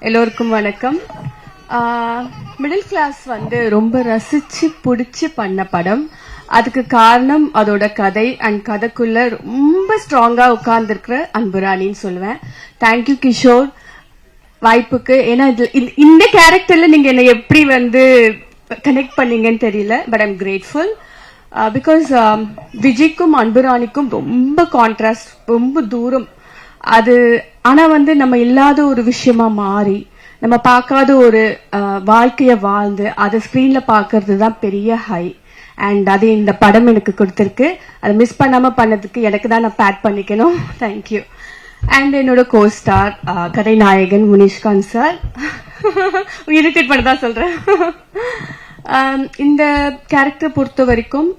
எல்லோருக்கும் வணக்கம். Middle class வந்து ரொம்ப ரசிச்சு பிடிச்சு பண்ண படம். அதுக்கு காரணம் அதோட கதை அண்ட் கதைக்குள்ள ரொம்ப ஸ்ட்ராங்கா உட்கார்ந்துருக்கிற அன்புராணின்னு சொல்லுவேன். தேங்க்யூ கிஷோர் வாய்ப்புக்கு. ஏன்னா இந்த கேரக்டர்ல நீங்க என்ன எப்படி வந்து கனெக்ட் பண்ணீங்கன்னு தெரியல, பட் ஐம் கிரேட்ஃபுல். பிகாஸ் விஜய்க்கும் அன்புராணிக்கும் ரொம்ப கான்ட்ராஸ்ட், ரொம்ப தூரம். அது ஆனா வந்து நம்ம இல்லாத ஒரு விஷயமா மாறி நம்ம பார்க்காத ஒரு வாழ்க்கைய வாழ்ந்து அதை ஸ்கிரீன்ல பாக்குறது தான் பெரிய ஹை. அண்ட் அது இந்த படம் எனக்கு கொடுத்திருக்கு. அதை மிஸ் பண்ணாம பண்ணதுக்கு எனக்கு தான் நான் பேட் பண்ணிக்கணும். தேங்க்யூ. அண்ட் என்னோட கோஸ்டார் கதை நாயகன் முனிஷ்காந்த் சார். இரிட்டேட் பண்ணதான் சொல்றேன். இந்த கேரக்டர் பொறுத்த வரைக்கும்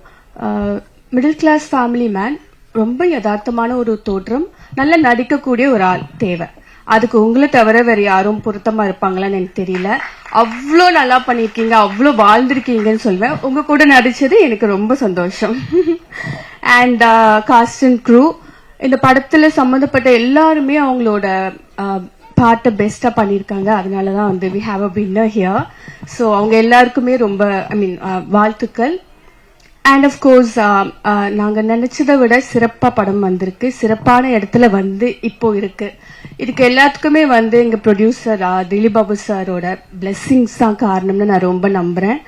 மிடில் கிளாஸ் ஃபேமிலி மேன், ரொம்ப யதார்த்தமான ஒரு தோற்றம், நல்லா நடிக்கக்கூடிய ஒரு ஆள் தேவை. அதுக்கு உங்களை தவிர வேற யாரும் பொருத்தமா இருப்பாங்களான்னு எனக்கு தெரியல. அவ்வளோ நல்லா பண்ணிருக்கீங்க, அவ்வளோ வாழ்ந்திருக்கீங்கன்னு சொல்வேன். உங்க கூட நடிச்சது எனக்கு ரொம்ப சந்தோஷம். அண்ட் காஸ்ட் அண்ட் க்ரூ, இந்த படத்துல சம்பந்தப்பட்ட எல்லாருமே அவங்களோட பார்ட்டை பெஸ்டா பண்ணிருக்காங்க. அதனாலதான் வந்து we have a winner here. So அவங்க எல்லாருக்குமே ரொம்ப வாழ்த்துக்கள். அண்ட் அஃப்கோர்ஸ் நாங்க நினைச்சதை விட சிறப்பா படம் வந்திருக்கு. சிறப்பான இடத்துல வந்து இப்போ இருக்கு. இதுக்கு எல்லாத்துக்குமே வந்து எங்க ப்ரொடியூசர் திலீப் பாபு சாரோட பிளெஸிங்ஸ் தான் காரணம்னு நான் ரொம்ப நம்புறேன்.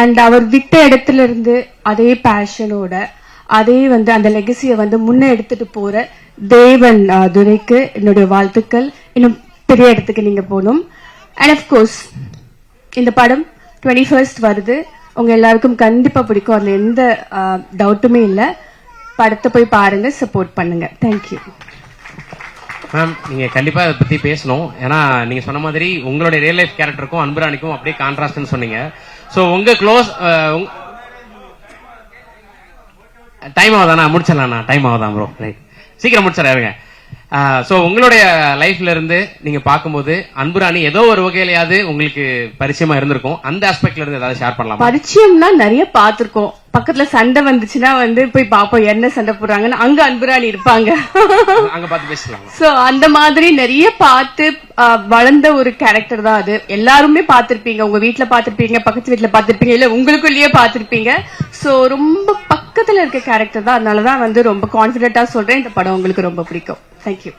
அண்ட் அவர் விட்ட இடத்துல இருந்து அதே பேஷனோட அதே வந்து அந்த லெகசியை வந்து முன்ன எடுத்துட்டு போற தேவன் துரைக்கு என்னுடைய வாழ்த்துக்கள். இன்னும் பெரிய இடத்துக்கு நீங்க போகணும். அண்ட் அஃப்கோர்ஸ் இந்த படம் 21st வருது. உங்க எல்லாருக்கும் கண்டிப்பா பிடிக்கும், அதுல எந்த டவுட்டுமே இல்ல. படத்தை போய் பாருங்க, சப்போர்ட் பண்ணுங்க. Thank you ma'am. நீங்க கண்டிப்பா இதை பத்தி பேசணும். ஏன்னா நீங்க சொன்ன மாதிரி உங்களுடைய ரியல் லைஃப் கேரக்டருக்கும் அன்புராணிக்கும் அப்படியே கான்ட்ராஸ்ட்னு சொன்னீங்க. சோ உங்க க்ளோஸ் டைம் ஆகுதாண்ணா? முடிச்சிடலாண்ணா, டைம் ஆகுதான் ப்ரோ. ரைட், சீக்கிரம் முடிச்சிடறாருங்க. சோ உங்களுடைய லைஃப்ல இருந்து நீங்க பாக்கும்போது அன்புராணி ஏதோ ஒரு வகையிலயாவது உங்களுக்கு பரிச்சயமா இருந்திருக்கும். அந்த ஆஸ்பெக்ட்ல இருந்து ஏதாவது ஷேர் பண்ணலாம்? பரிச்சயம்னா நிறைய பாத்திருக்கோம். பக்கத்துல சண்டை வந்துச்சுன்னா வந்து போய் பாப்போம் என்ன சண்டை போடுறாங்கன்னு. அங்க அன்புராணி இருப்பாங்க, அங்க பார்த்து பேசலாம். சோ அந்த மாதிரி நிறைய பார்த்து வளர்ந்த ஒரு கேரக்டர் தான் அது. எல்லாருமே பாத்திருப்பீங்க, உங்க வீட்டுல பாத்திருப்பீங்க, பக்கத்து வீட்டுல பாத்திருப்பீங்க, இல்ல உங்களுக்குள்ளேயே பாத்திருப்பீங்க. சோ ரொம்ப பக்கத்துல இருக்க கேரக்டர் தான். அதனாலதான் வந்து ரொம்ப கான்பிடென்டா சொல்றேன், இந்த படம் உங்களுக்கு ரொம்ப பிடிக்கும். தேங்க்யூ.